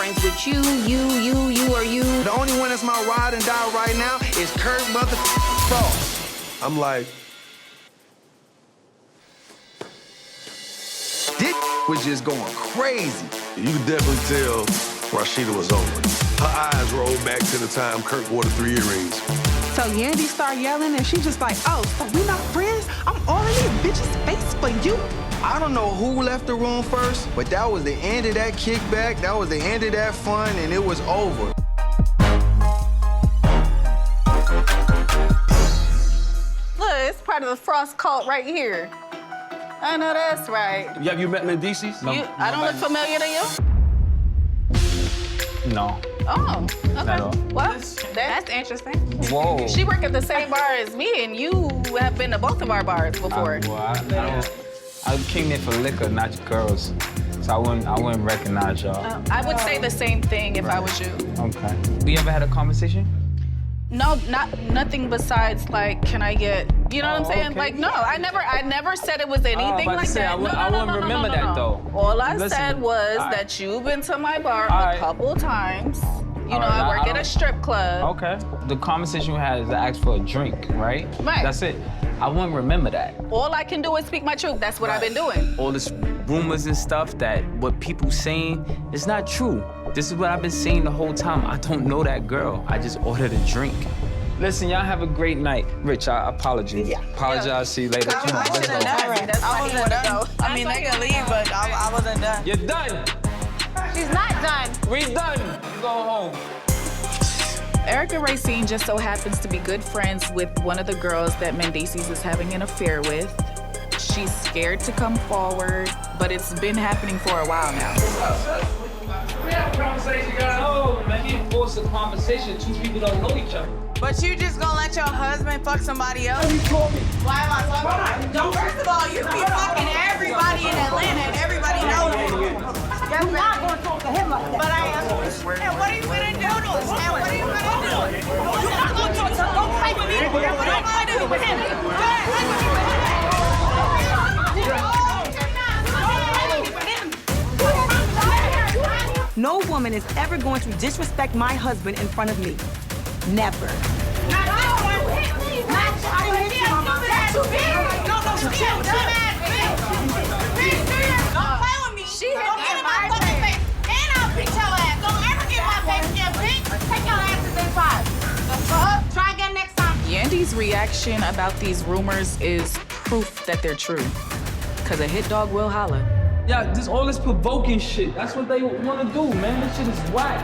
friends with you, or you. The only one that's my ride and die right now is Kirk Frost. I'm like, this was just going crazy. you could definitely tell Rasheeda was over it. Her eyes rolled back to the time Kirk wore the 3 earrings. So Yandy started yelling, and she just like, oh, so we not friends? I'm all in these bitches' face for you. I don't know who left the room first, but that was the end of that kickback, that was the end of that fun, and it was over. Look, it's part of the Frost cult right here. I know that's right. Have you met Mendeecees? No. I don't look familiar to you? No. Oh, okay. Not at all. Well, that's interesting. Whoa. She worked at the same bar as me, and you have been to both of our bars before. I came here for liquor, not girls. So I wouldn't recognize y'all. I would say the same thing if I was you. Okay. We ever had a conversation? No, nothing besides like, can I get, you know what I'm saying? Okay. Like, no, I never said it was anything like that. I wouldn't remember that though. All I said was that you've been to my bar a couple times. You know, I work at a strip club. Okay. The conversation we had is to ask for a drink, right? Right. That's it. I wouldn't remember that. All I can do is speak my truth. That's what I've been doing. All this rumors and stuff that what people saying is not true. This is what I've been saying the whole time. I don't know that girl. I just ordered a drink. Listen, y'all have a great night. Rich, I apologize. Yeah. Apologize, see you later. Come on, let's go. That's I wasn't done. I mean, they can leave, but I wasn't done. You're done. She's not done. We done. You go home. Erica Racine just so happens to be good friends with one of the girls that Mendeecees is having an affair with. She's scared to come forward, but it's been happening for a while now. We have a conversation, guys. Oh, man, you force a conversation. Two people don't know each other. But you just gonna let your husband fuck somebody else? You told me. Why am I talking about you? First of all, you be fucking everybody in Atlanta and everybody knows you. You're not gonna talk to him like that. But I am. And what are you gonna do to us? And what are you gonna do? You're not gonna talk to him. Don't play with me. What am I gonna do with him? No woman is ever going to disrespect my husband in front of me. Never. She hit me in my fucking face, and I'll beat your ass. Don't ever get my face again, bitch. Take your asses inside. The fuck? Try again next time. Yandy's reaction about these rumors is proof that they're true. Cause a hit dog will holler. Yeah, just all this provoking shit. That's what they want to do, man. This shit is whack.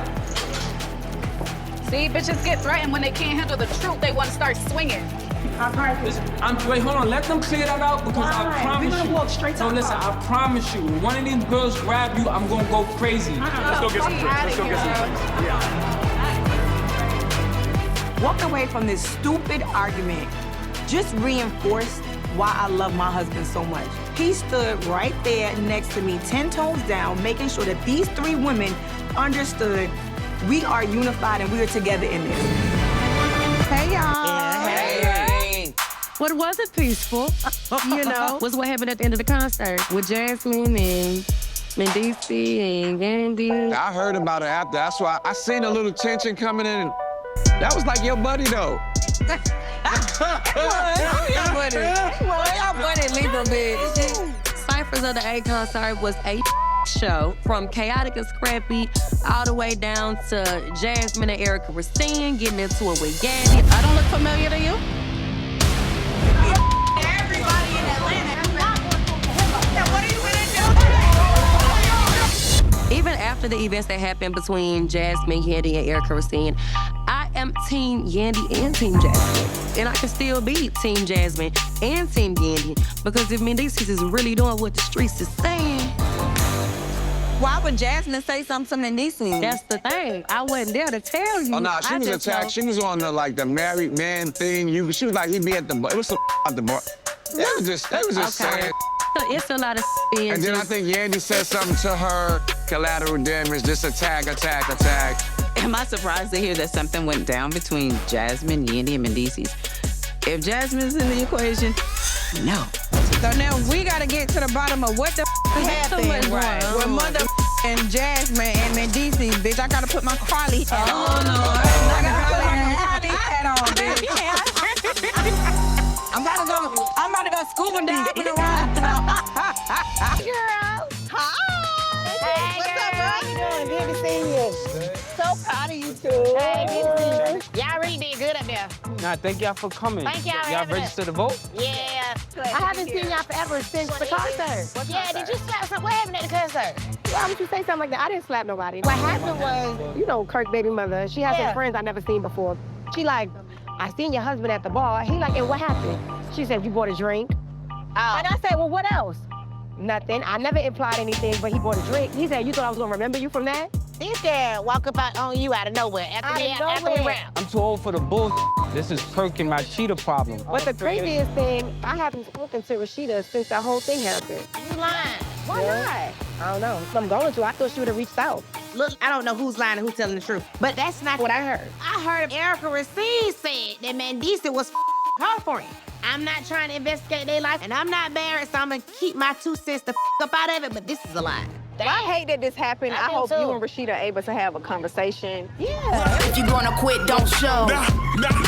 See, bitches get threatened when they can't handle the truth. They want to start swinging. Wait, hold on. Let them clear that out because I promise you. Walk straight to listen, I promise you. When one of these girls grab you, I'm gonna go crazy. Let's go get some drinks. Let's go get some drinks. Walking away from this stupid argument just reinforced why I love my husband so much. He stood right there next to me, 10 toes down, making sure that these 3 women understood we are unified and we are together in this. Hey, y'all. Hey. What wasn't peaceful, you know, was what happened at the end of the concert with Jasmine and Mendeecees and Yandy. I heard about it after. That's why I seen a little tension coming in. That was like your buddy, though. Y'all buddy Libra bitch. Cyphers of the A concert was a show from chaotic and scrappy all the way down to Jasmine and Erica Rasheeda getting into it with Yandy. I don't look familiar to you? Everybody in Atlanta. What are you gonna do? Even after the events that happened between Jasmine, Yandy, and Erica Rasheeda, I am Team Yandy and Team Jasmine. And I can still be Team Jasmine and Team Yandy because if Mendeecees is really doing what the streets is saying. Why would Jasmine say something to Mendeecees? That's the thing. I wasn't there to tell you. Oh, no, she was attacked. She was on the, like, the married man thing. She was like, he'd be at the bar. It was some at the bar. They was just saying. So it's a lot of And then I think Yandy said something to her, collateral damage, just attack. Am I surprised to hear that something went down between Jasmine, Yandy, and Mendeecees? If Jasmine's in the equation, no. So now we gotta get to the bottom of what the happened, right? With mother and Jasmine and Mendeecees bitch. I gotta put my Carly hat on. Oh, no. I gotta put my Carly hat on, bitch. I'm about to go scuba diving around. Girl. Hi. Hey, what's up, bro? How you doing? Good to see you. So proud of you two. Hey, good to see you. Y'all really did good up there. Nah, thank y'all for coming. Thank y'all for Y'all having us. registered to vote? Yeah. I haven't seen y'all forever since the concert. Yeah, did you slap something? What happened at the concert? Why would you say something like that? I didn't slap nobody. What happened was, you know, Kirk baby mother, she has some friends I never seen before. She like, I seen your husband at the bar. He like, and what happened? She said, you bought a drink. And I said, well, what else? Nothing. I never implied anything, but he bought a drink. He said, you thought I was gonna remember you from that? This girl walk up on you out of nowhere after we ran. I'm too old for the bull. This is Kirk and Rasheeda problem. But the craziest thing, I haven't spoken to Rasheeda since that whole thing happened. You lying. Why not? I don't know. I'm going to. I thought she would have reached out. Look, I don't know who's lying and who's telling the truth, but that's not what I heard. I heard Erica Rasheeda said that Mendeecees was her friend. I'm not trying to investigate their life, and I'm not married, so I'm gonna keep my 2 cents the up out of it, but this is a lie. Well, I hate that this happened. I hope too. you and Rasheeda are able to have a conversation. Yeah. If you gonna quit, don't show.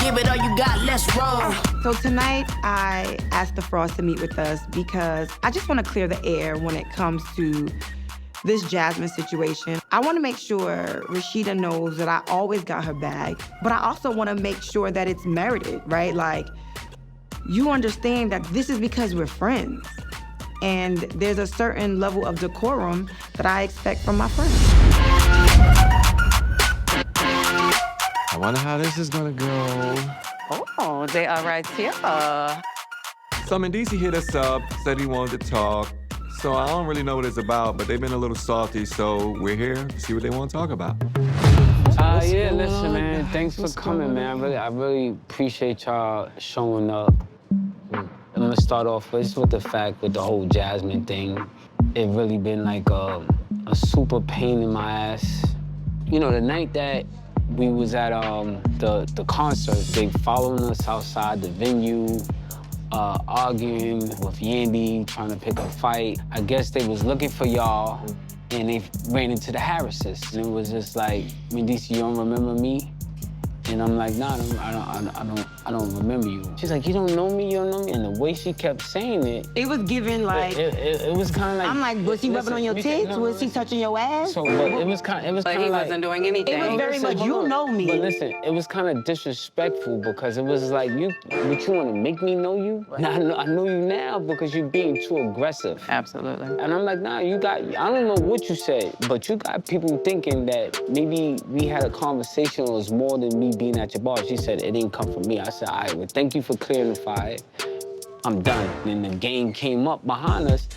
Give it all you got, let's roll. So tonight, I asked the Frost to meet with us because I just want to clear the air when it comes to this Jasmine situation. I want to make sure Rasheeda knows that I always got her back, but I also want to make sure that it's merited, right? Like, you understand that this is because we're friends. And there's a certain level of decorum that I expect from my friends. I wonder how this is gonna go. Oh, they are right here. So Mendeecees hit us up, said he wanted to talk. So I don't really know what it's about, but they've been a little salty, so we're here to see what they want to talk about. Yeah, listen, man. Thanks for coming, man. I really appreciate y'all showing up. I'm gonna start off with the fact with the whole Jasmine thing. It really been like a super pain in my ass. You know, the night that we was at the concert, they following us outside the venue, arguing with Yandy, trying to pick a fight. I guess they was looking for y'all, and they ran into the Harrises. And it was just like, Mendeecees, you don't remember me? And I'm like, nah, I don't remember you. She's like, you don't know me, you don't know me. And the way she kept saying it, it was given like, it was kind of like. I'm like, was he rubbing on your tits? Was he touching your ass? So, but it was kind of But he like, wasn't doing anything. It was very much, you know me. But listen, it was kind of disrespectful because it was like, you want to make me know you? Nah, I know you now because you're being too aggressive. Absolutely. And I'm like, nah, I don't know what you said, but you got people thinking that maybe we had a conversation or it was more than me being at your bar. She said, it didn't come from me. I said, all right, well, thank you for clarifying it. I'm done. And the gang came up behind us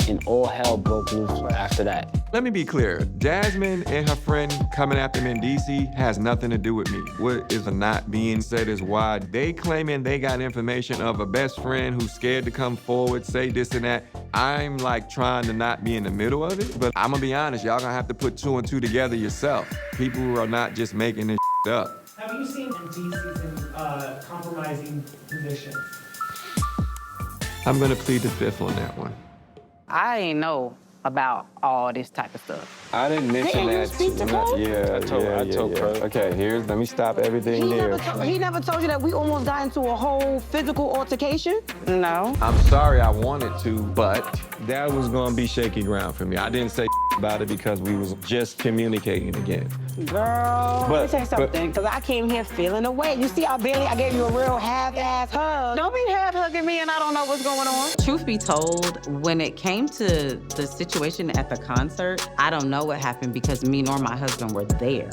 and all hell broke loose after that. Let me be clear. Jasmine and her friend coming after Mendeecees has nothing to do with me. What is not being said is why they claiming they got information of a best friend who's scared to come forward, say this and that. I'm like trying to not be in the middle of it, but I'm gonna be honest, y'all gonna have to put 2 and 2 together yourself. People who are not just making this up. Have you seen Mendeecees in compromising positions? I'm gonna plead the fifth on that one. I ain't know about all this type of stuff. I didn't mention that. I told Kirk. Okay, let me stop everything there. He never told you that we almost got into a whole physical altercation? No. I'm sorry I wanted to, but that was gonna be shaky ground for me. I didn't say about it because we was just communicating again. Girl, let me say something, because I came here feeling away. You see how barely I gave you a real half-ass hug. Don't be half-hugging me and I don't know what's going on. Truth be told, when it came to the situation at the concert, I don't know what happened because me nor my husband were there.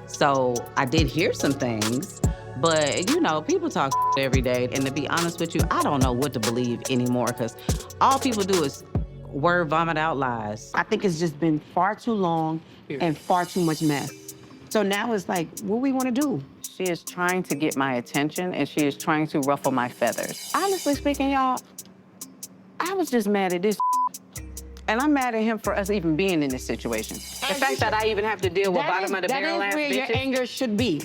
So I did hear some things, but you know, people talk every day. And to be honest with you, I don't know what to believe anymore because all people do is word vomit out lies. I think it's just been far too long and far too much mess. So now it's like, what we want to do? She is trying to get my attention and she is trying to ruffle my feathers. Honestly speaking, y'all, I was just mad at this. And I'm mad at him for us even being in this situation. The fact that I even have to deal with bottom of the barrel ass bitches. That is where your anger should be.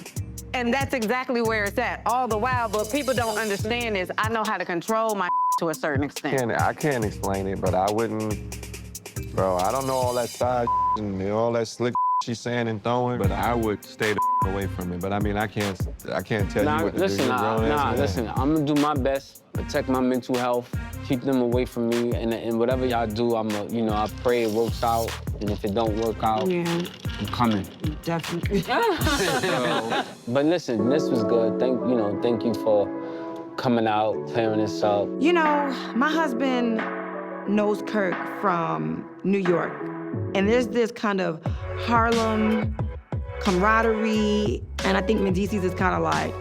And that's exactly where it's at all the while, but people don't understand is I know how to control my to a certain extent. I can't explain it, but I wouldn't, bro, I don't know all that side and all that slick she's saying and throwing, but I would stay the away from it. But I mean, I can't tell you what to listen, do. You're a grown ass man. listen, I'm gonna do my best, protect my mental health, keep them away from me, and whatever y'all do, I pray it works out, and if it don't work out, I'm coming. Definitely. But listen, this was good. Thank you for coming out, clearing this up. You know, my husband knows Kirk from New York, and there's this kind of Harlem camaraderie, and I think Mendeecees is kind of like,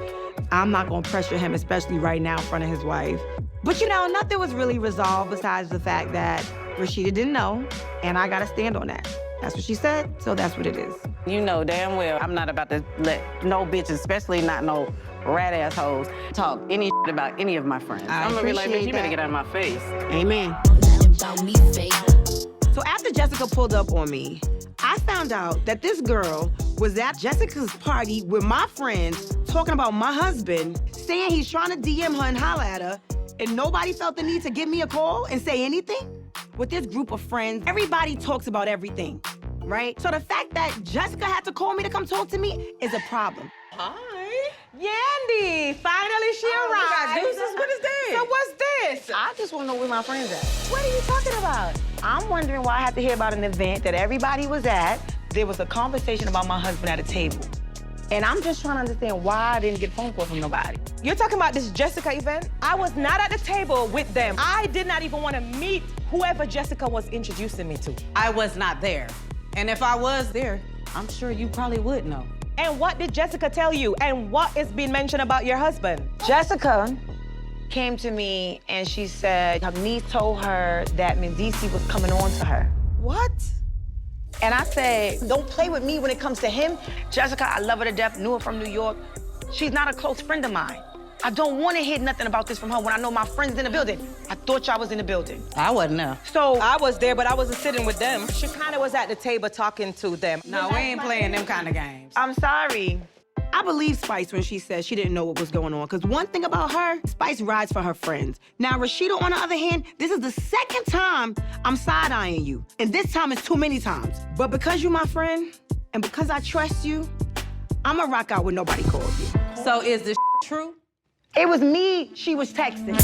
I'm not gonna pressure him, especially right now in front of his wife. But you know, nothing was really resolved besides the fact that Rasheeda didn't know, and I gotta stand on that. That's what she said, so that's what it is. You know damn well I'm not about to let no bitch, especially not no rat assholes, talk any shit about any of my friends. I'm gonna be like, bitch, you better get out of my face. Amen. So after Jessica pulled up on me, I found out that this girl was at Jessica's party with my friends talking about my husband, saying he's trying to DM her and holler at her, and nobody felt the need to give me a call and say anything? With this group of friends, everybody talks about everything, right? So the fact that Jessica had to call me to come talk to me is a problem. Hi. Yandy, finally she arrived. Deuces. What is this? So what's this? I just want to know where my friends at. What are you talking about? I'm wondering why I had to hear about an event that everybody was at. There was a conversation about my husband at a table. And I'm just trying to understand why I didn't get a phone call from nobody. You're talking about this Jessica event? I was not at the table with them. I did not even want to meet whoever Jessica was introducing me to. I was not there. And if I was there, I'm sure you probably would know. And what did Jessica tell you? And what is being mentioned about your husband? Jessica came to me and she said her niece told her that Mendeecees was coming on to her. What? And I said, don't play with me when it comes to him. Jessica, I love her to death, knew her from New York. She's not a close friend of mine. I don't want to hear nothing about this from her when I know my friend's in the building. I thought y'all was in the building. I wasn't there. So I was there, but I wasn't sitting with them. Shakinah was at the table talking to them. No, we ain't playing them kind of games. I'm sorry. I believe Spice when she said she didn't know what was going on, because one thing about her, Spice rides for her friends. Now, Rasheeda, on the other hand, this is the second time I'm side-eyeing you, and this time is too many times. But because you're my friend, and because I trust you, I'ma rock out when nobody calls you. So is this true? It was me she was texting.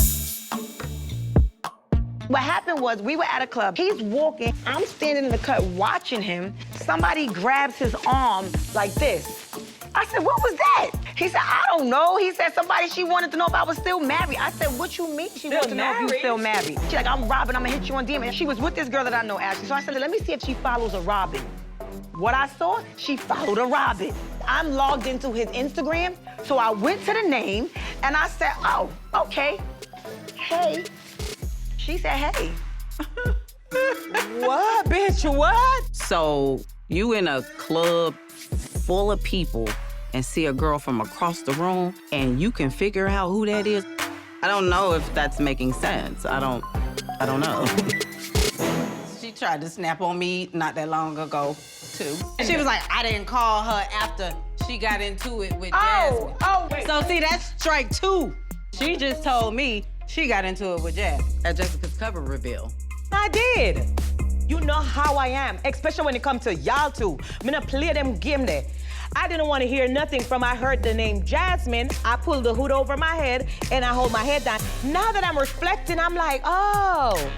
What happened was we were at a club. He's walking. I'm standing in the cut watching him. Somebody grabs his arm like this. I said, what was that? He said, I don't know. He said somebody she wanted to know if I was still married. I said, what you mean she wanted to know if you still married? She's like, I'm Robin, I'm gonna hit you on DM. And she was with this girl that I know, Ashley. So I said, let me see if she follows a Robin. What I saw, she followed a Robin. I'm logged into his Instagram, so I went to the name, and I said, oh, okay, hey. She said, hey. What, bitch, what? So you in a club full of people and see a girl from across the room, and you can figure out who that is? I don't know if that's making sense. I don't know. She tried to snap on me not that long ago, too. She was like, I didn't call her after she got into it with Jasmine. Wait. So see, that's strike two. She just told me she got into it with Jasmine at Jessica's cover reveal. I did. You know how I am, especially when it comes to y'all two. I'm gonna play them game there. I didn't want to hear nothing from I heard the name Jasmine. I pulled the hood over my head and I hold my head down. Now that I'm reflecting, I'm like, oh,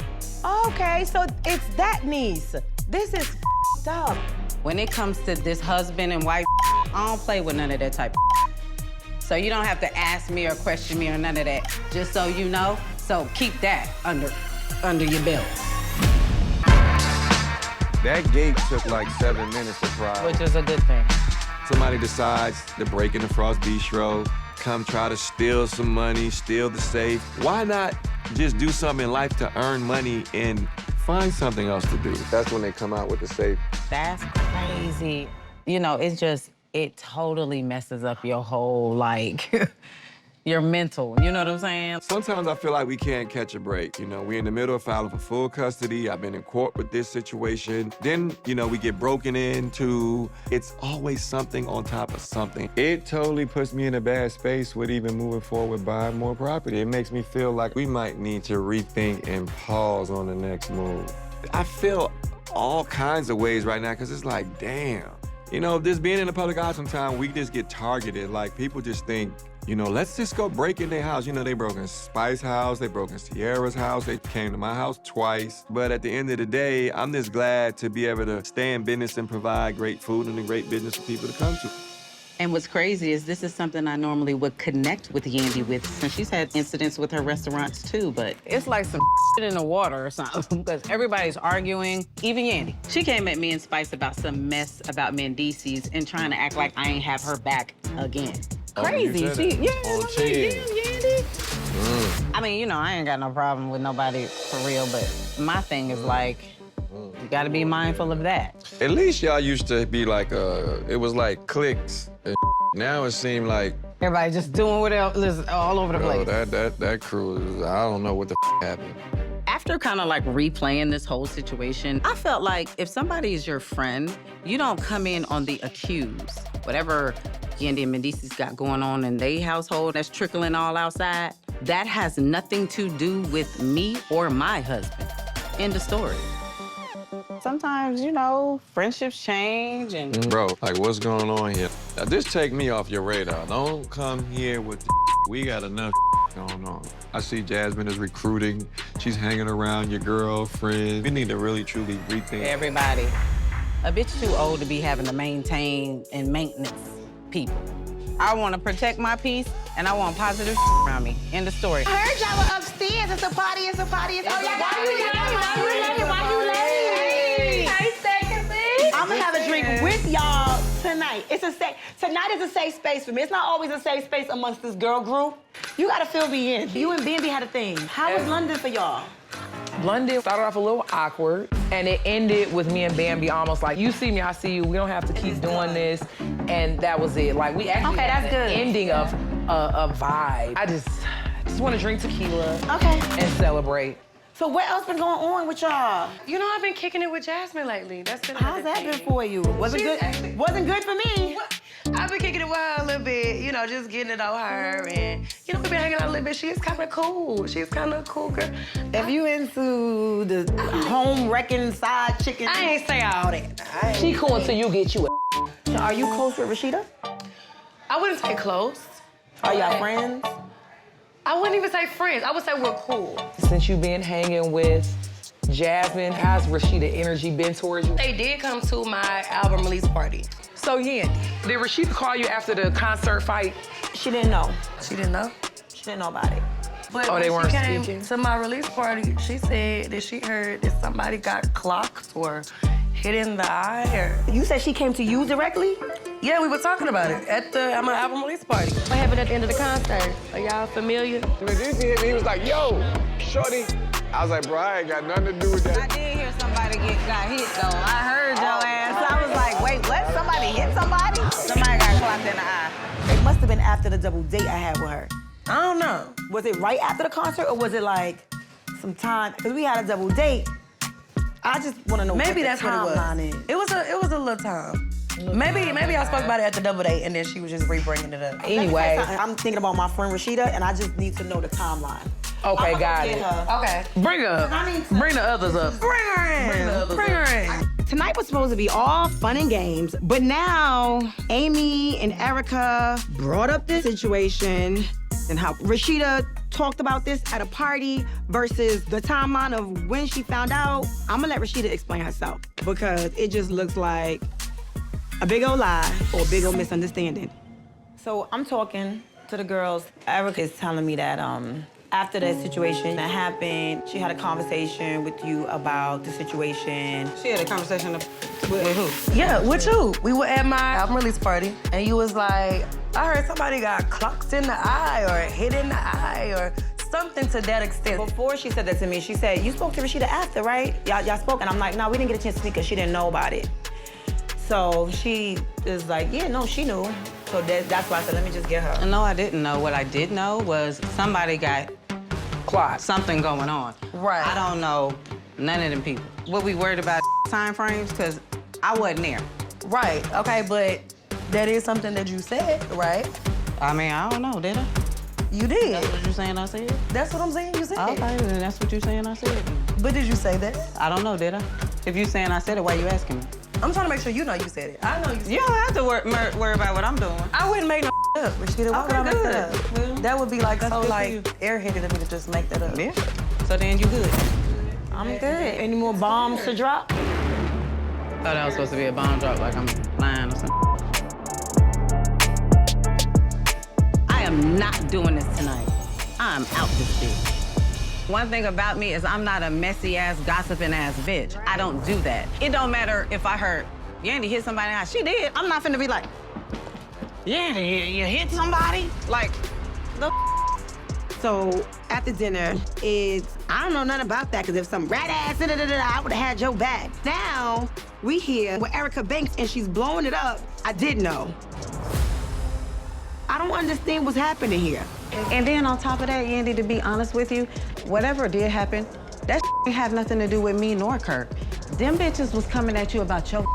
okay, so it's that niece. This is up. When it comes to this husband and wife, I don't play with none of that type of. So you don't have to ask me or question me or none of that, just so you know. So keep that under your belt. That gate took like 7 minutes to fry. Which is a good thing. Somebody decides to break into Frost Bistro, come try to steal some money, steal the safe. Why not just do something in life to earn money and find something else to do? That's when they come out with the safe. That's crazy. You know, it totally messes up your whole, like, your mental, you know what I'm saying? Sometimes I feel like we can't catch a break. You know, we're in the middle of filing for full custody. I've been in court with this situation. Then, you know, we get broken into. It's always something on top of something. It totally puts me in a bad space with even moving forward, buying more property. It makes me feel like we might need to rethink and pause on the next move. I feel all kinds of ways right now because it's like, damn. You know, just being in the public eye sometimes, we just get targeted. Like, people just think, you know, let's just go break in their house. You know, they broke in Spice's house, they broke in Sierra's house, they came to my house twice. But at the end of the day, I'm just glad to be able to stay in business and provide great food and a great business for people to come to. And what's crazy is this is something I normally would connect with Yandy with, since she's had incidents with her restaurants too, but it's like some shit in the water or something, because everybody's arguing, even Yandy. She came at me and Spice about some mess about Mendeecees and trying to act like I ain't have her back again. Crazy. Yandy. I mean, you know, I ain't got no problem with nobody for real, but my thing is like, you gotta be mindful of that. At least y'all used to be like, it was like cliques. And now it seemed like everybody just doing whatever, all over the place. That crew, I don't know what the happened. After kind of like replaying this whole situation, I felt like if somebody is your friend, you don't come in on the accused. Whatever Yandy and Mendeecees got going on in their household that's trickling all outside, that has nothing to do with me or my husband. End of story. Sometimes, you know, friendships change and... Bro, like, what's going on here? Now, just take me off your radar. Don't come here with the we got enough going on. I see Jasmine is recruiting. She's hanging around your girlfriend. We need to really, truly rethink. Everybody, a bitch too old to be having to maintain and maintenance people. I want to protect my peace, and I want positive around me. End of story. I heard y'all were upstairs. It's a party, it's a party. Why you late? I'm gonna have a drink with y'all tonight. Tonight is a safe space for me. It's not always a safe space amongst this girl group. You gotta fill me in. You and Bambi had a thing. How was London for y'all? London started off a little awkward, and it ended with me and Bambi almost like, you see me, I see you. We don't have to keep doing this, and that was it. Like, we actually had the ending of a vibe. I just want to drink tequila and celebrate. So what else been going on with y'all? You know, I've been kicking it with Jasmine lately. That's been How's that been for you? Wasn't good for me. I've been kicking it with her a little bit, you know, just getting to know her, and you know, we've been hanging out a little bit. She's kind of cool. She's kind of a cool girl. If you into the home wrecking side chicken, I ain't say all that. She cool until you get you a. Are you close with Rasheeda? I wouldn't say close. Are y'all friends? I wouldn't even say friends. I would say we're cool. Since you've been hanging with Jasmine, how's Rasheeda energy been towards you? They did come to my album release party. So, Yandy, did Rasheeda call you after the concert fight? She didn't know. She didn't know? She didn't know about it. But they when weren't she came speaking? to my release party, she said that she heard that somebody got clocked or hit in the eye or... You said she came to you directly? Yeah, we were talking about it at my album release party. What happened at the end of the concert? Are y'all familiar? He was like, yo, shorty. I was like, bro, I ain't got nothing to do with that. I did hear somebody got hit, though. I heard your ass. I was like, wait, what? Somebody hit somebody? Somebody got clocked in the eye. It must have been after the double date I had with her. I don't know. Was it right after the concert or was it like some time? Because we had a double date. I just want to know Maybe what that's the what it timeline was. It was a little time. Maybe I spoke about it at the double date and then she was just re-bringing it up. Anyway. I'm thinking about my friend Rasheeda and I just need to know the timeline. Okay, got it. Okay. Bring her up. Bring the others up. Bring her in. Bring her in. Tonight was supposed to be all fun and games, but now Amy and Erica brought up this situation and how Rasheeda talked about this at a party versus the timeline of when she found out. I'm gonna let Rasheeda explain herself because it just looks like a big old lie or a big old misunderstanding. So I'm talking to the girls. Erica is telling me that after the situation that happened, she had a conversation with you about the situation. She had a conversation with who? Yeah, with you. We were at my album release party, and you was like, I heard somebody got clocked in the eye or hit in the eye or something to that extent. Before she said that to me, she said, you spoke to Rasheeda after, right? Y'all spoke, and I'm like, no, we didn't get a chance to speak because she didn't know about it. So she is like, yeah, no, she knew. So that's why I said, let me just get her. No, I didn't know. What I did know was somebody got clocked. Something going on. Right. I don't know none of them people. What we worried about time frames, because I wasn't there. Right, okay, but that is something that you said, right? I mean, I don't know, did I? You did. That's what you're saying I said? That's what I'm saying you said. Okay, then that's what you're saying I said. But did you say that? I don't know, did I? If you're saying I said it, why are you asking me? I'm trying to make sure you know you said it. I know you said it. You don't have to worry about what I'm doing. I wouldn't make no up, Rasheeda. Why would I make that up? Well, that would be like so good like airheaded of me to just make that up. Yeah. So then you good. I'm good. Any more bombs to drop? Thought that was supposed to be a bomb drop, like I'm lying or something. I am not doing this tonight. I'm out this bitch. One thing about me is I'm not a messy-ass, gossiping-ass bitch. I don't do that. It don't matter if I heard Yandy hit somebody in the house. She did. I'm not finna be like, Yandy, you hit somebody? Like, the So after dinner is, I don't know nothing about that, because if some rat ass, I would have had your back. Now, we here with Erica Banks and she's blowing it up. I did know. I don't understand what's happening here. And then on top of that, Yandy, to be honest with you, whatever did happen, that didn't have nothing to do with me nor Kirk. Them bitches was coming at you about your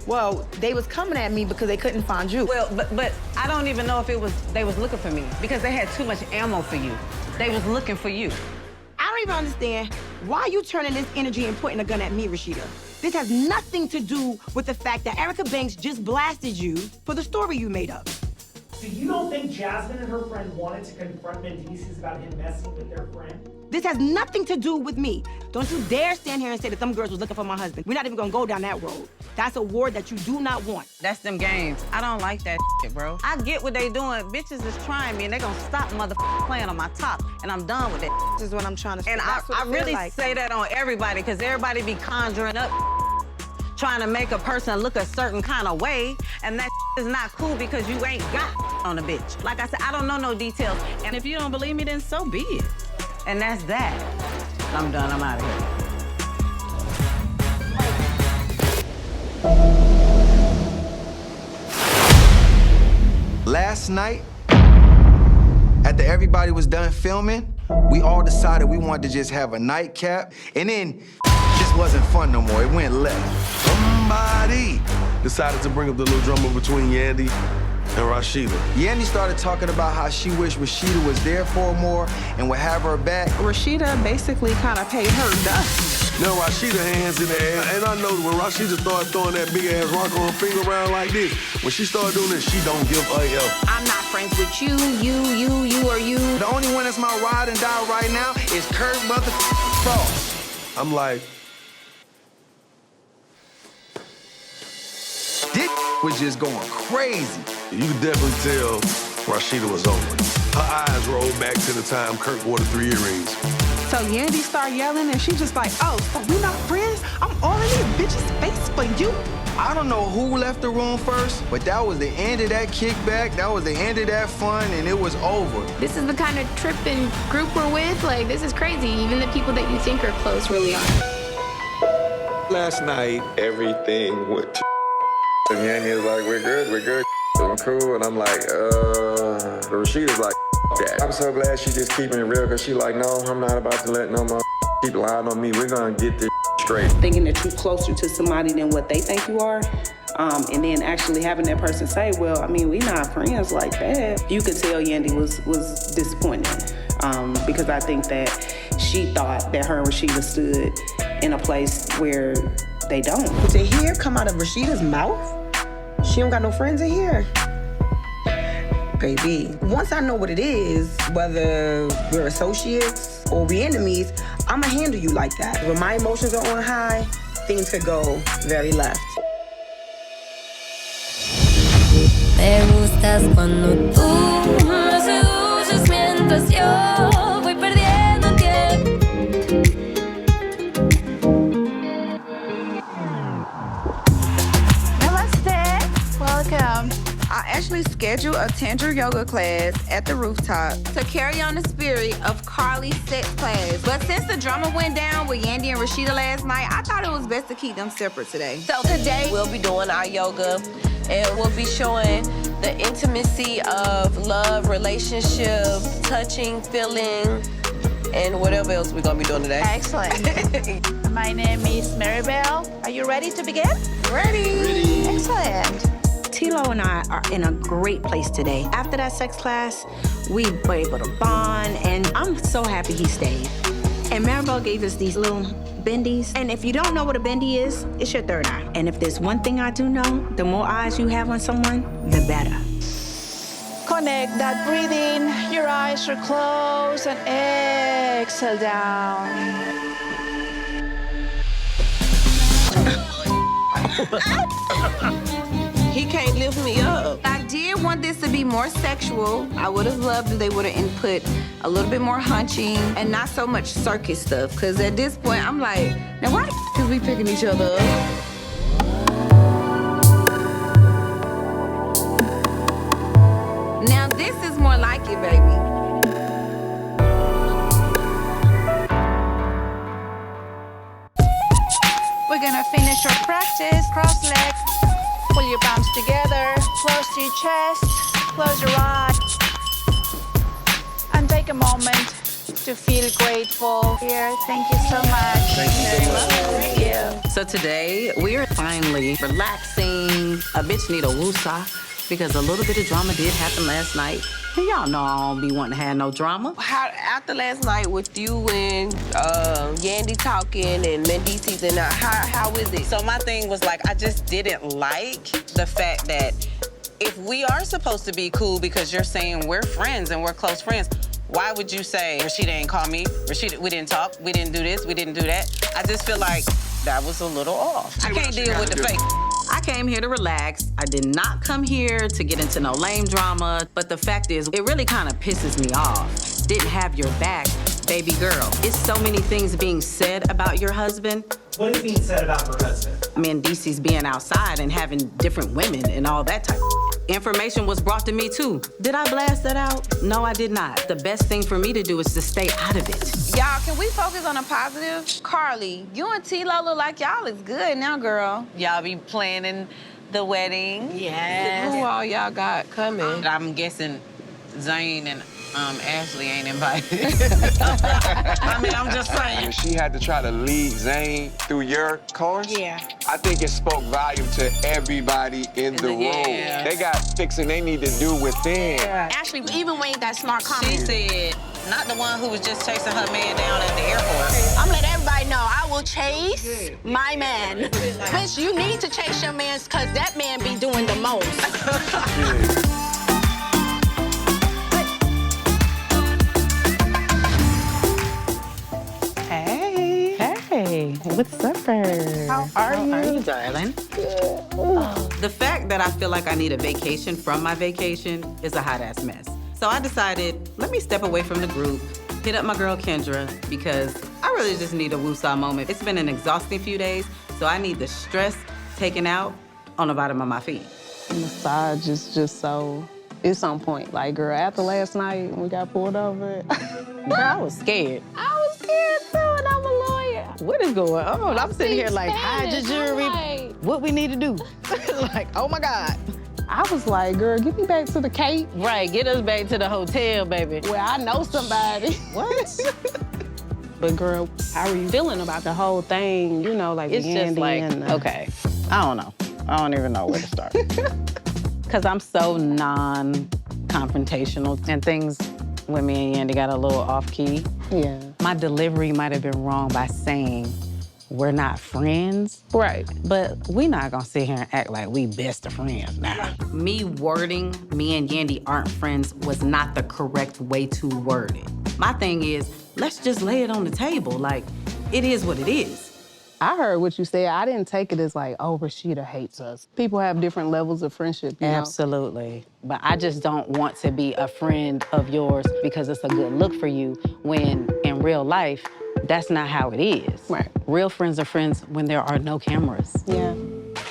Well, they was coming at me because they couldn't find you. Well, but I don't even know if they was looking for me because they had too much ammo for you. They was looking for you. I don't even understand why you turning this energy and pointing a gun at me, Rasheeda. This has nothing to do with the fact that Erica Banks just blasted you for the story you made up. So you don't think Jasmine and her friend wanted to confront Mendeecees about him messing with their friend? This has nothing to do with me. Don't you dare stand here and say that them girls was looking for my husband. We're not even gonna go down that road. That's a war that you do not want. That's them games. I don't like that shit, bro. I get what they doing. Bitches is trying me and they gonna stop playing on my top and I'm done with it. This is what I'm trying to say. And I really say that on everybody because everybody be conjuring up trying to make a person look a certain kind of way, and that is not cool because you ain't got on a bitch. Like I said, I don't know no details, and if you don't believe me, then so be it. And that's that. I'm done, I'm out of here. Last night, after everybody was done filming, we all decided we wanted to just have a nightcap, and then just wasn't fun no more. It went left. Somebody decided to bring up the little drama between Yandy and Rasheeda. Yandy started talking about how she wished Rasheeda was there for her more and would have her back. Rasheeda basically kind of paid her dust. Now Rasheeda hands in the air, and I know when Rasheeda started throwing that big ass rock on her finger around like this, when she started doing this, she don't give a F. I'm not friends with you, or you. The only one that's my ride and die right now is Kirk Frost. I'm like, this was just going crazy. You could definitely tell Rasheeda was over it. Her eyes rolled back to the time Kirk wore the 3 earrings. So Yandy started yelling and she just like, oh, so we not friends? I'm all in these bitches' face for you. I don't know who left the room first, but that was the end of that kickback, that was the end of that fun, and it was over. This is the kind of trip and group we're with. Like, this is crazy. Even the people that you think are close really aren't. Last night, everything went to and Yandy was like, we're good, I'm cool, and I'm like, Rasheeda's like, that. I'm so glad she just keeping it real, because she like, no, I'm not about to let no more keep lying on me. We're gonna get this straight. Thinking that you're closer to somebody than what they think you are, and then actually having that person say, well, I mean, we not friends like that. You could tell Yandy was disappointed, because I think that she thought that her and Rasheeda stood in a place where they don't. To hear come out of Rasheeda's mouth, she don't got no friends in here. Baby, once I know what it is, whether we're associates or we enemies, I'ma handle you like that. When my emotions are on high, things could go very left. Me gustas cuando tú me seduces mientras yo voy perdiendo tiempo. Namaste. Welcome. I actually scheduled a Tantra yoga class at the rooftop to carry on the spirit of Carly's sex class. But since the drama went down with Yandy and Rasheeda last night, I thought it was best to keep them separate today. So today we'll be doing our yoga and we'll be showing the intimacy of love, relationship, touching, feeling, and whatever else we're gonna be doing today. Excellent. My name is Maribel. Are you ready to begin? Ready. Excellent. Tilo and I are in a great place today. After that sex class, we were able to bond, and I'm so happy he stayed. And Maribel gave us these little bendies. And if you don't know what a bendy is, it's your third eye. And if there's one thing I do know, the more eyes you have on someone, the better. Connect that breathing. Your eyes are closed and exhale down. He can't lift me up. I did want this to be more sexual. I would have loved if they would have input a little bit more hunching and not so much circus stuff. Because at this point, I'm like, now why the f is we picking each other up? Now this is more like it, baby. We're gonna finish our practice. Cross legs. Pull your palms together. Close to your chest. Close your eyes. And take a moment to feel grateful here. Thank you so much. Thank you so much. Thank you. So today, we are finally relaxing. A bitch need a woosah because a little bit of drama did happen last night. And y'all know I don't be wanting to have no drama. How after last night with you and Yandy talking and Mendeecees and how is it? So my thing was like, I just didn't like the fact that if we are supposed to be cool because you're saying we're friends and we're close friends, why would you say, Rasheeda ain't call me, Rasheeda, we didn't talk, we didn't do this, we didn't do that? I just feel like that was a little off. I can't deal with the fake. I came here to relax. I did not come here to get into no lame drama, but the fact is, it really kind of pisses me off. Didn't have your back, baby girl. It's so many things being said about your husband. What is being said about her husband? Mendeecees being outside and having different women and all that type of information was brought to me too. Did I blast that out? No, I did not. The best thing for me to do is to stay out of it. Y'all, can we focus on a positive? Carly, you and T-Lo look like y'all is good now, girl. Y'all be planning the wedding. Yes. Who all y'all got coming? I'm guessing Zane and Ashley ain't invited. I mean, I'm just saying. She had to try to lead Zane through your course. Yeah. I think it spoke volume to everybody in the room. Yeah. They got fixing they need to do within. Yeah. Ashley even made that smart comment. She said, not the one who was just chasing her man down at the airport. I'm letting everybody know I will chase my man. Bitch, you need to chase your man because that man be doing the most. Hey, what's up, How are you, darling? The fact that I feel like I need a vacation from my vacation is a hot-ass mess. So I decided, let me step away from the group, hit up my girl Kendra, because I really just need a woosah moment. It's been an exhausting few days, so I need the stress taken out on the bottom of my feet. Massage is just so, it's on point. Like, girl, after last night when we got pulled over, girl, I was scared. I was scared too, and I'm a lawyer. What is going on? I'm sitting here like, hide your jewelry, what we need to do. Like, oh my God. I was like, girl, get me back to the Cape. Right, get us back to the hotel, baby. Well, I know somebody. What? But girl, how are you feeling about the whole thing? You know, like, it's just like, okay, I don't know. I don't even know where to start. Because I'm so non-confrontational and things with me and Yandy got a little off-key. Yeah. My delivery might have been wrong by saying we're not friends. Right. But we not gonna sit here and act like we best of friends now. Me wording me and Yandy aren't friends was not the correct way to word it. My thing is, let's just lay it on the table. Like, it is what it is. I heard what you said. I didn't take it as like, oh, Rasheeda hates us. People have different levels of friendship, you know? Absolutely. But I just don't want to be a friend of yours because it's a good look for you when in real life, that's not how it is. Right. Real friends are friends when there are no cameras. Yeah.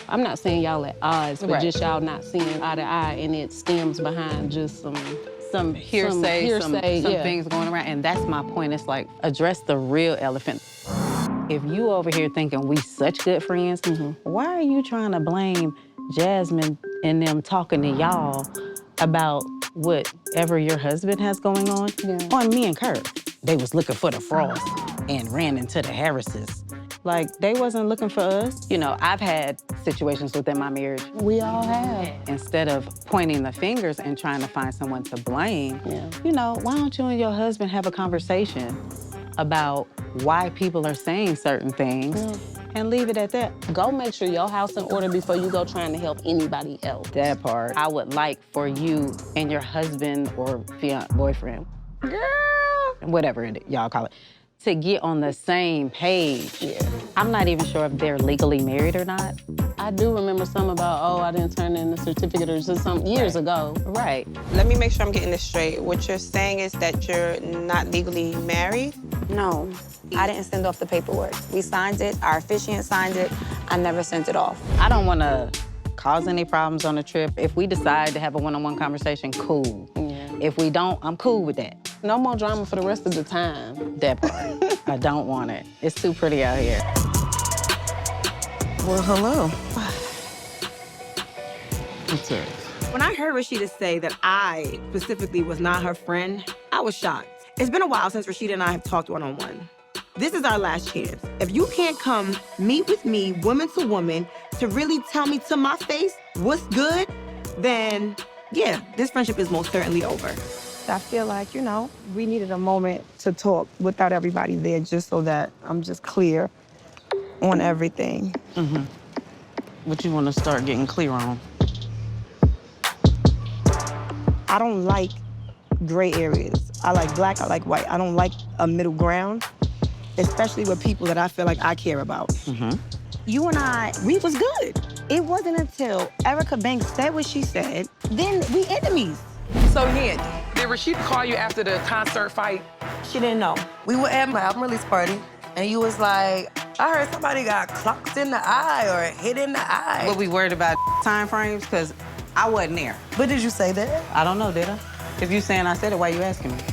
I'm not saying y'all at odds, but Right. just y'all not seeing eye to eye, and it stems behind just some hearsay, some yeah. things going around. And that's my point. It's like, address the real elephant. If you over here thinking we such good friends, why are you trying to blame Jasmine and them talking to y'all about whatever your husband has going on me and Kirk? They was looking for the frost and ran into the Harrises. Like, they wasn't looking for us. You know, I've had situations within my marriage. We all have. Instead of pointing the fingers and trying to find someone to blame, you know, why don't you and your husband have a conversation about why people are saying certain things and leave it at that. Go make sure your house in order before you go trying to help anybody else. That part. I would like for you and your husband or boyfriend, girl, whatever y'all call it, to get on the same page. Yeah. I'm not even sure if they're legally married or not. I do remember some about, oh, I didn't turn in the certificate or some years ago. Right. Let me make sure I'm getting this straight. What you're saying is that you're not legally married? No, I didn't send off the paperwork. We signed it, our officiant signed it. I never sent it off. I don't want to cause any problems on the trip. If we decide to have a one-on-one conversation, cool. Yeah. If we don't, I'm cool with that. No more drama for the rest of the time. That part. I don't want it. It's too pretty out here. Well, hello. What's up? When I heard Rasheeda say that I specifically was not her friend, I was shocked. It's been a while since Rasheeda and I have talked one-on-one. This is our last chance. If you can't come meet with me, woman to woman, to really tell me to my face what's good, then yeah, this friendship is most certainly over. I feel like, you know, we needed a moment to talk without everybody there, just so that I'm just clear on everything. Mm-hmm. What you want to start getting clear on? I don't like gray areas. I like black, I like white. I don't like a middle ground, especially with people that I feel like I care about. Mm-hmm. You and I, we was good. It wasn't until Erica Banks said what she said, then we enemies. So, Yandy, did Rasheeda call you after the concert fight? She didn't know. We were at my album release party, and you was like, I heard somebody got clocked in the eye or hit in the eye. Were we worried about time frames? Because I wasn't there. But did you say that? I don't know, did I? If you saying I said it, why you asking me?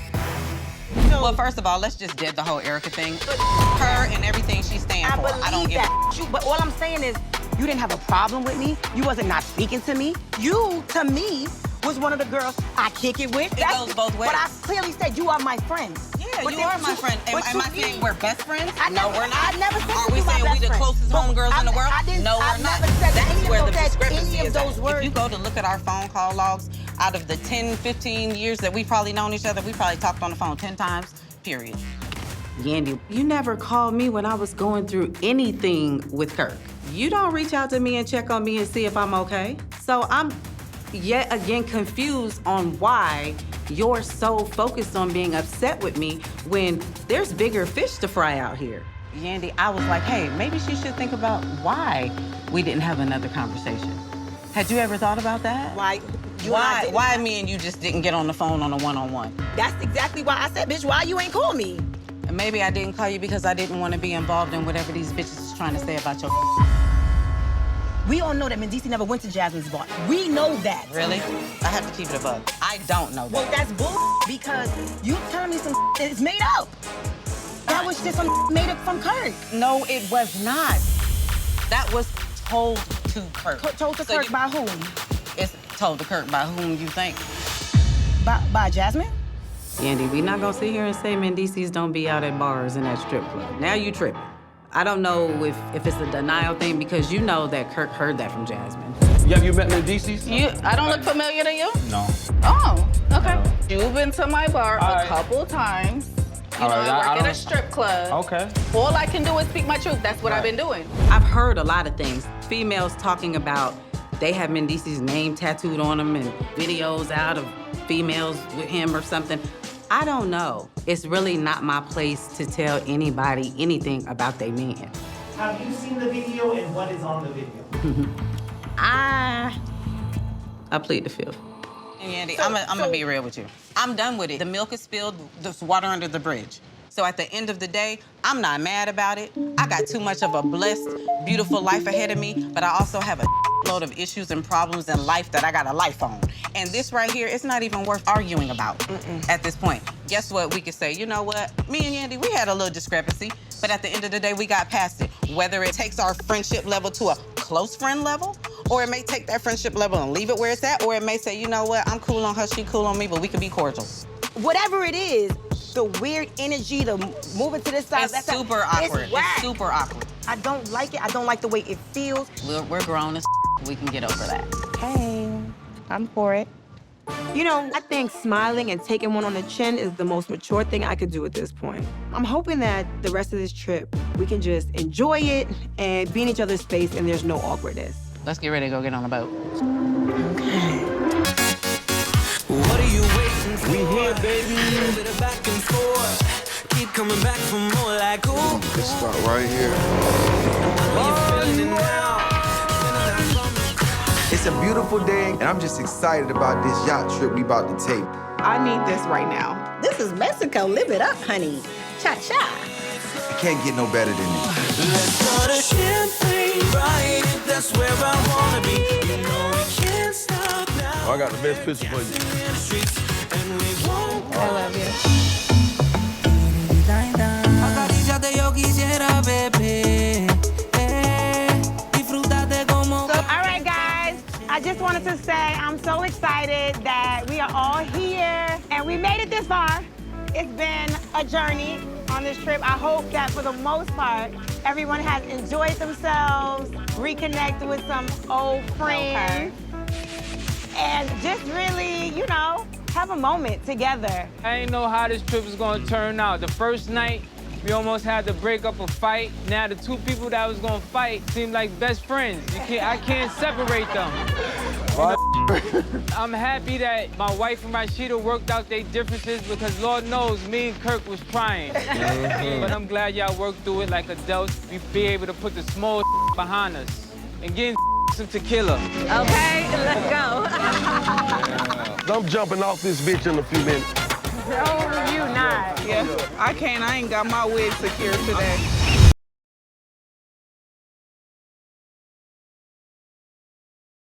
Well, first of all, let's just dead the whole Erica thing. Her and everything she stands for. I don't give a... But all I'm saying is, you didn't have a problem with me. You wasn't not speaking to me. You, to me, was one of the girls I kick it with. It goes both ways. But I clearly said you are my friend. Yeah, but you are my friend. Am I saying we're best friends? No, we're not. I never said Are we saying we the closest homegirls in the world? No, we're not. That's where the discrepancy is at. If you go to look at our phone call logs, out of the 10, 15 years that we've probably known each other, we probably talked on the phone 10 times, period. Yandy, you never called me when I was going through anything with Kirk. You don't reach out to me and check on me and see if I'm okay. So I'm yet again confused on why you're so focused on being upset with me when there's bigger fish to fry out here. Yandy, I was like, hey, maybe she should think about why we didn't have another conversation. Had you ever thought about that? Why me and you just didn't get on the phone on a one-on-one? That's exactly why I said, bitch, why you ain't call me? And maybe I didn't call you because I didn't want to be involved in whatever these bitches is trying to say about your... We all know that Mendeecees never went to Jasmine's bar. We know that. Really? I have to keep it above. I don't know that. Well, that's bull because you telling me some that's made up. That was just some made up from Kirk. No, it was not. That was told to Kirk. Told to Kirk by whom? It's told to Kirk by whom you think. By Jasmine? Yandy, we not gonna sit here and say Mendeecees don't be out at bars and at strip club. Now you tripping. I don't know if it's a denial thing because you know that Kirk heard that from Jasmine. Have you met Mendeecees? I don't look familiar to you? No. Oh, okay. You've been to my bar a couple times. You All know, right, I work at a strip club. Okay. All I can do is speak my truth. That's what I've been doing. I've heard a lot of things. Females talking about they have Mendeecees' name tattooed on them and videos out of females with him or something. I don't know. It's really not my place to tell anybody anything about their man. Have you seen the video and what is on the video? I plead the fifth. Yandy, I'm gonna be real with you. I'm done with it. The milk is spilled, there's water under the bridge. So at the end of the day, I'm not mad about it. I got too much of a blessed, beautiful life ahead of me, but I also have a load of issues and problems in life that I got a life on. And this right here, it's not even worth arguing about at this point. Guess what? We could say, you know what? Me and Yandy, we had a little discrepancy, but at the end of the day, we got past it. Whether it takes our friendship level to a close friend level, or it may take that friendship level and leave it where it's at, or it may say, you know what? I'm cool on her, she cool on me, but we can be cordial. Whatever it is, the weird energy, the moving to this side, it's super awkward. It's super awkward. I don't like it. I don't like the way it feels. We're grown as we can get over that. Hey, I'm for it. You know, I think smiling and taking one on the chin is the most mature thing I could do at this point. I'm hoping that the rest of this trip, we can just enjoy it and be in each other's face and there's no awkwardness. Let's get ready to go get on a boat. What are you waiting for? We here, baby. Bit of back and forth. Keep coming back for more like ooh. Let's start right here. It's a beautiful day, and I'm just excited about this yacht trip we about to take. I need this right now. This is Mexico. Live it up, honey. Cha-cha. It can't get no better than this. Let's start a champagne right. That's where I wanna be. You know we can't stop now. I got the best picture for you. I love you. All right, guys. I just wanted to say I'm so excited that we are all here and we made it this far. It's been a journey on this trip. I hope that for the most part, everyone has enjoyed themselves, reconnected with some old friends, and just really, you know, have a moment together. I didn't know how this trip was gonna turn out. The first night, we almost had to break up a fight. Now the two people that was gonna fight seem like best friends. I can't separate them. I'm happy that my wife and Rasheeda worked out their differences because Lord knows me and Kirk was trying. But I'm glad y'all worked through it like adults. We be able to put the small behind us and get some tequila. Okay, let's go. I'm jumping off this bitch in a few minutes. No, you not. Yeah, I ain't got my wig secured today.